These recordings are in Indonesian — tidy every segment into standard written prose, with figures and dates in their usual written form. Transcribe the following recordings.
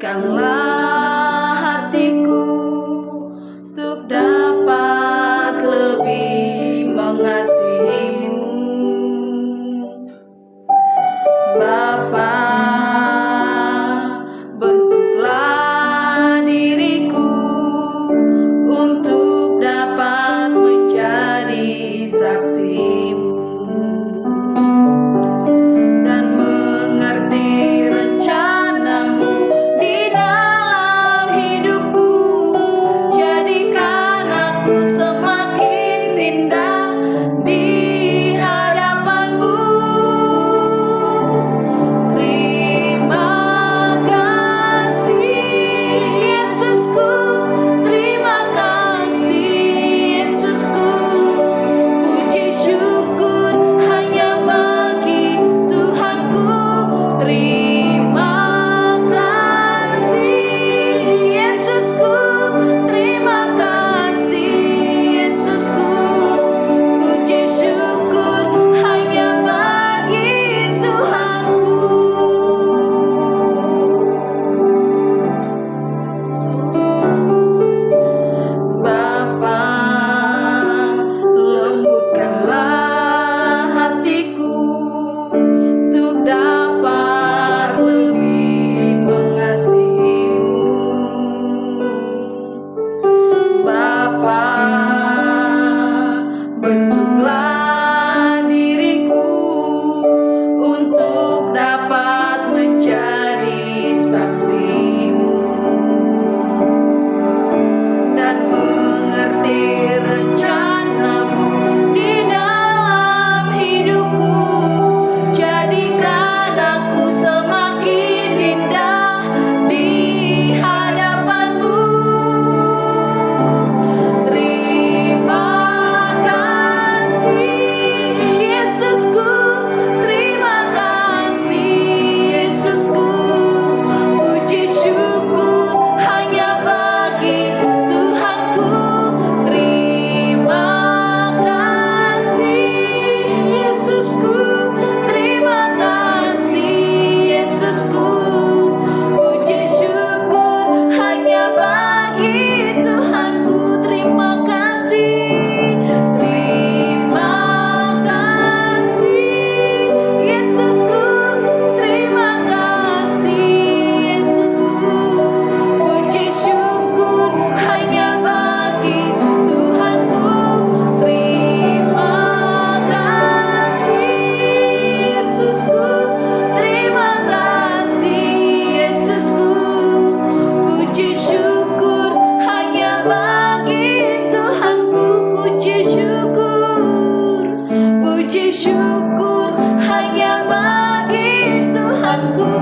Lembutkanlah hatiku untuk dapat lebih mengasihimu, Bapa. Bentuklah diriku untuk dapat menjadi saksimu dan mengerti rencanamu di dalam hidupku. Jadikan aku semakin indah di hadapanmu. Terima kasih Yesusku, terima kasih Yesusku. Puji syukur hanya bagi Tuhanku. Terima kasih Yesusku, terima kasih Yesusku. Puji syukur hanya bagi Tuhanku. Bapa, lembutkanlah hatiku untuk dapat lebih mengasihimu, Bapa. Bentuklah diriku untuk dapat menjadi saksimu dan mengerti rencanamu di dalam hidupku. Jadikan aku semakin indah di hadapanmu. Terima kasih Yesusku, terima kasih Yesusku. Puji syukur hanya bagi Tuhanku. Terima kasih Yesusku, terima kasih Yesusku. Puji syukur hanya bagi Tuhanku. Terima kasih, terima kasih Yesusku, terima kasih Yesusku. Puji syukur hanya bagi Tuhanku. Terima kasih Yesusku, terima kasih Yesusku. Puji syukur hanya bagi Tuhanku. Puji syukur hanya bagi Tuhanku.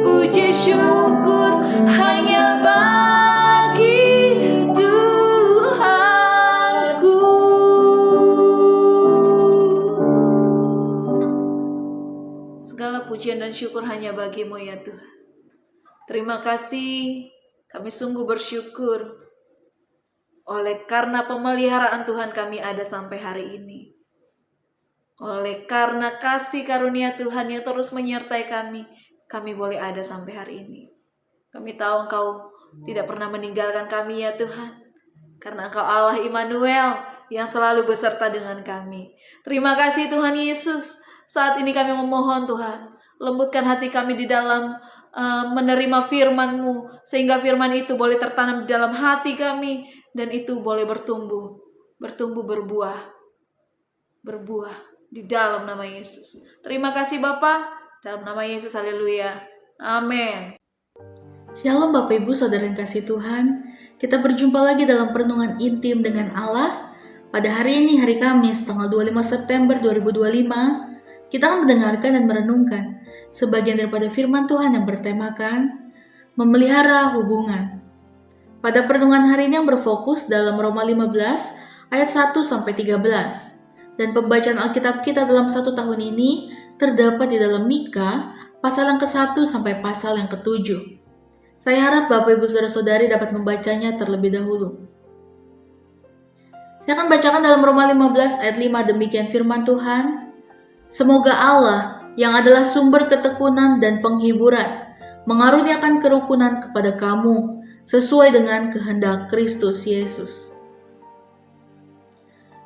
Puji syukur hanya bagi Tuhanku. Segala pujian dan syukur hanya bagi-Mu ya Tuhan. Terima kasih, kami sungguh bersyukur oleh karena pemeliharaan Tuhan kami ada sampai hari ini. Oleh karena kasih karunia Tuhan yang terus menyertai kami boleh ada sampai hari ini. Kami tahu Engkau tidak pernah meninggalkan kami ya Tuhan, karena Engkau Allah Immanuel yang selalu beserta dengan kami. Terima kasih Tuhan Yesus. Saat ini kami memohon Tuhan, lembutkan hati kami di dalam menerima firman-Mu, sehingga firman itu boleh tertanam di dalam hati kami, dan itu boleh bertumbuh, berbuah di dalam nama Yesus. Terima kasih Bapa, dalam nama Yesus, haleluya, amin. Shalom Bapak Ibu Saudara yang kasih Tuhan, kita berjumpa lagi dalam perenungan intim dengan Allah. Pada hari ini, hari Kamis, tanggal 25 September 2025, kita akan mendengarkan dan merenungkan sebagian daripada firman Tuhan yang bertemakan memelihara hubungan. Pada perenungan hari ini yang berfokus dalam Roma 15 ayat 1-13. Dan pembacaan Alkitab kita dalam 1 tahun ini terdapat di dalam Mika pasal yang ke-1 sampai pasal yang ke-7. Saya harap Bapak Ibu Saudara-saudari dapat membacanya terlebih dahulu. Saya akan bacakan dalam Roma 15 ayat 5, demikian firman Tuhan. Semoga Allah yang adalah sumber ketekunan dan penghiburan, mengaruniakan kerukunan kepada kamu sesuai dengan kehendak Kristus Yesus.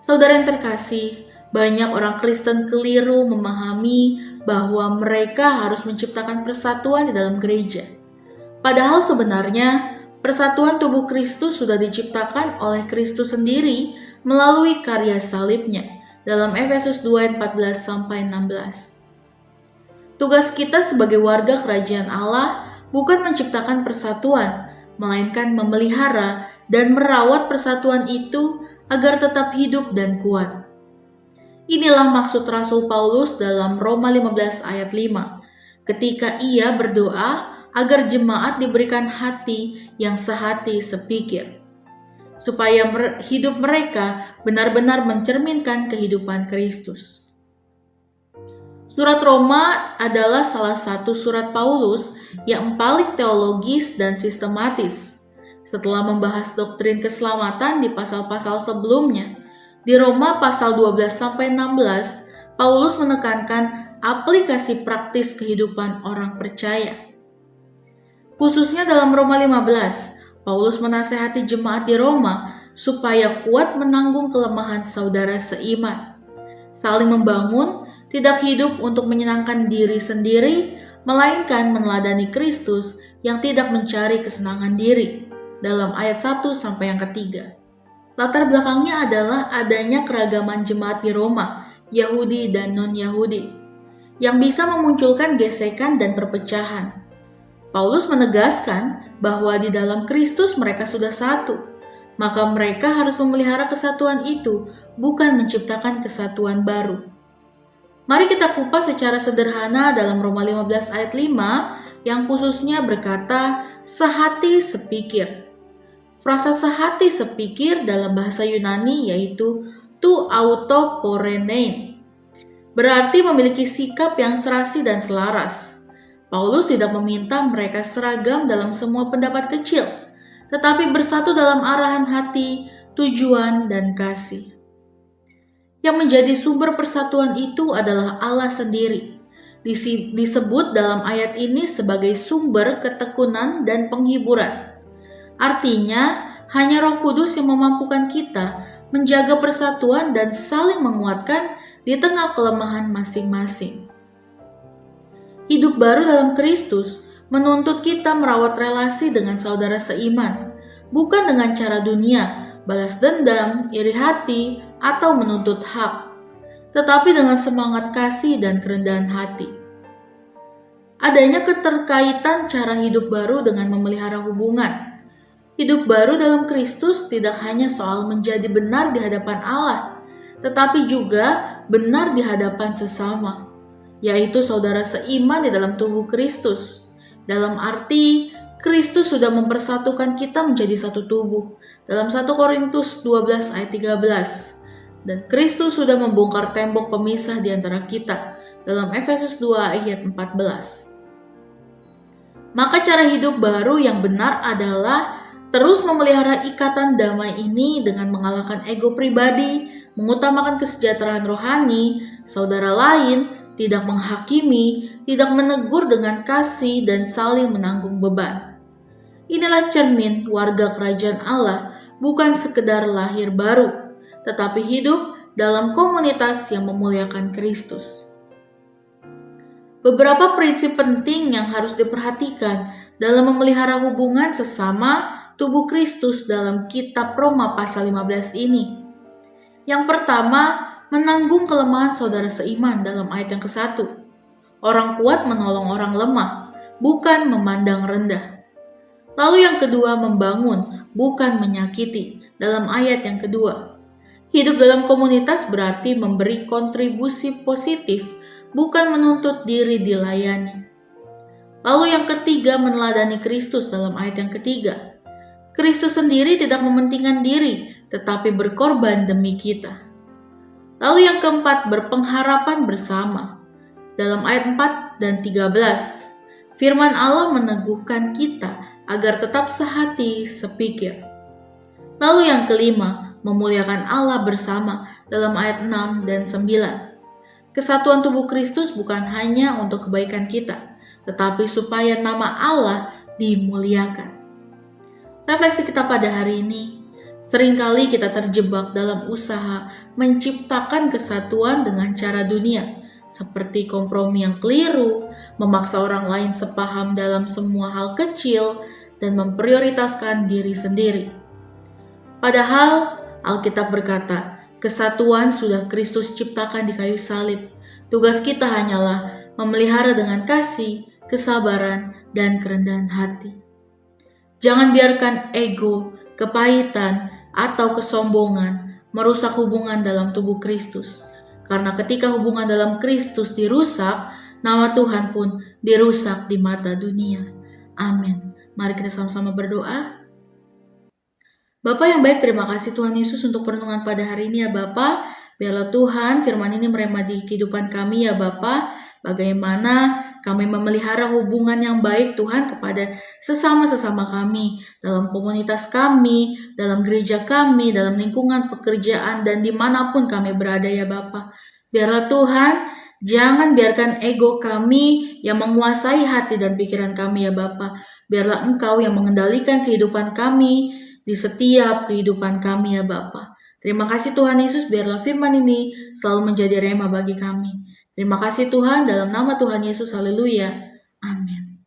Saudara yang terkasih, banyak orang Kristen keliru memahami bahwa mereka harus menciptakan persatuan di dalam gereja. Padahal sebenarnya persatuan tubuh Kristus sudah diciptakan oleh Kristus sendiri melalui karya salibnya dalam Efesus 2 ayat 14-16. Tugas kita sebagai warga kerajaan Allah bukan menciptakan persatuan, melainkan memelihara dan merawat persatuan itu agar tetap hidup dan kuat. Inilah maksud Rasul Paulus dalam Roma 15 ayat 5, ketika ia berdoa agar jemaat diberikan hati yang sehati sepikir, supaya hidup mereka benar-benar mencerminkan kehidupan Kristus. Surat Roma adalah salah satu surat Paulus yang paling teologis dan sistematis. Setelah membahas doktrin keselamatan di pasal-pasal sebelumnya, di Roma pasal 12-16, Paulus menekankan aplikasi praktis kehidupan orang percaya. Khususnya dalam Roma 15, Paulus menasihati jemaat di Roma supaya kuat menanggung kelemahan saudara seiman, saling membangun, tidak hidup untuk menyenangkan diri sendiri, melainkan meneladani Kristus yang tidak mencari kesenangan diri, dalam ayat 1 sampai yang ketiga. Latar belakangnya adalah adanya keragaman jemaat di Roma, Yahudi dan non-Yahudi, yang bisa memunculkan gesekan dan perpecahan. Paulus menegaskan bahwa di dalam Kristus mereka sudah satu, maka mereka harus memelihara kesatuan itu, bukan menciptakan kesatuan baru. Mari kita kupas secara sederhana dalam Roma 15 ayat 5 yang khususnya berkata, sehati sepikir. Frasa sehati sepikir dalam bahasa Yunani yaitu tu autoporenein, berarti memiliki sikap yang serasi dan selaras. Paulus tidak meminta mereka seragam dalam semua pendapat kecil, tetapi bersatu dalam arahan hati, tujuan, dan kasih. Yang menjadi sumber persatuan itu adalah Allah sendiri. Disebut dalam ayat ini sebagai sumber ketekunan dan penghiburan. Artinya, hanya Roh Kudus yang memampukan kita menjaga persatuan dan saling menguatkan di tengah kelemahan masing-masing. Hidup baru dalam Kristus menuntut kita merawat relasi dengan saudara seiman, bukan dengan cara dunia, balas dendam, iri hati, atau menuntut hak, tetapi dengan semangat kasih dan kerendahan hati. Adanya keterkaitan cara hidup baru dengan memelihara hubungan. Hidup baru dalam Kristus tidak hanya soal menjadi benar di hadapan Allah, tetapi juga benar di hadapan sesama, yaitu saudara seiman di dalam tubuh Kristus. Dalam arti, Kristus sudah mempersatukan kita menjadi satu tubuh, dalam 1 Korintus 12 ayat 13. Dan Kristus sudah membongkar tembok pemisah di antara kita, dalam Efesus 2 ayat 14. Maka cara hidup baru yang benar adalah terus memelihara ikatan damai ini dengan mengalahkan ego pribadi, mengutamakan kesejahteraan rohani, saudara lain, tidak menghakimi, tidak menegur dengan kasih, dan saling menanggung beban. Inilah cermin warga kerajaan Allah, bukan sekedar lahir baru, tetapi hidup dalam komunitas yang memuliakan Kristus. Beberapa prinsip penting yang harus diperhatikan dalam memelihara hubungan sesama tubuh Kristus dalam kitab Roma pasal 15 ini. Yang pertama, menanggung kelemahan saudara seiman dalam ayat yang ke-1. Orang kuat menolong orang lemah, bukan memandang rendah. Lalu yang kedua, membangun, bukan menyakiti, dalam ayat yang kedua. Hidup dalam komunitas berarti memberi kontribusi positif, bukan menuntut diri dilayani. Lalu yang ketiga, meneladani Kristus dalam ayat yang ketiga. Kristus sendiri tidak mementingkan diri, tetapi berkorban demi kita. Lalu yang keempat, berpengharapan bersama. Dalam ayat 4 dan 13, firman Allah meneguhkan kita agar tetap sehati sepikir. Lalu yang kelima, memuliakan Allah bersama dalam ayat 6 dan 9. Kesatuan tubuh Kristus bukan hanya untuk kebaikan kita, tetapi supaya nama Allah dimuliakan. Refleksi kita pada hari ini, seringkali kita terjebak dalam usaha menciptakan kesatuan dengan cara dunia, seperti kompromi yang keliru, memaksa orang lain sepaham dalam semua hal kecil, dan memprioritaskan diri sendiri. Padahal Alkitab berkata, kesatuan sudah Kristus ciptakan di kayu salib. Tugas kita hanyalah memelihara dengan kasih, kesabaran, dan kerendahan hati. Jangan biarkan ego, kepahitan, atau kesombongan merusak hubungan dalam tubuh Kristus. Karena ketika hubungan dalam Kristus dirusak, nama Tuhan pun dirusak di mata dunia. Amin. Mari kita sama-sama berdoa. Bapa yang baik, terima kasih Tuhan Yesus untuk perenungan pada hari ini ya Bapa. Biarlah Tuhan firman ini merema di kehidupan kami ya Bapa. Bagaimana kami memelihara hubungan yang baik Tuhan kepada sesama-sesama kami, dalam komunitas kami, dalam gereja kami, dalam lingkungan pekerjaan, dan dimanapun kami berada ya Bapa. Biarlah Tuhan, jangan biarkan ego kami yang menguasai hati dan pikiran kami ya Bapa. Biarlah Engkau yang mengendalikan kehidupan kami, di setiap kehidupan kami ya Bapa. Terima kasih Tuhan Yesus, biarlah firman ini selalu menjadi rema bagi kami. Terima kasih Tuhan, dalam nama Tuhan Yesus, haleluya. Amin.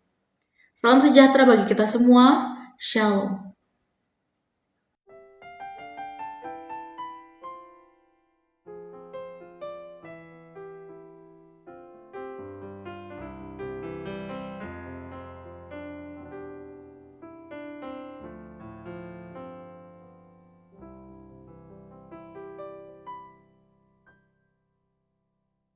Salam sejahtera bagi kita semua. Shalom.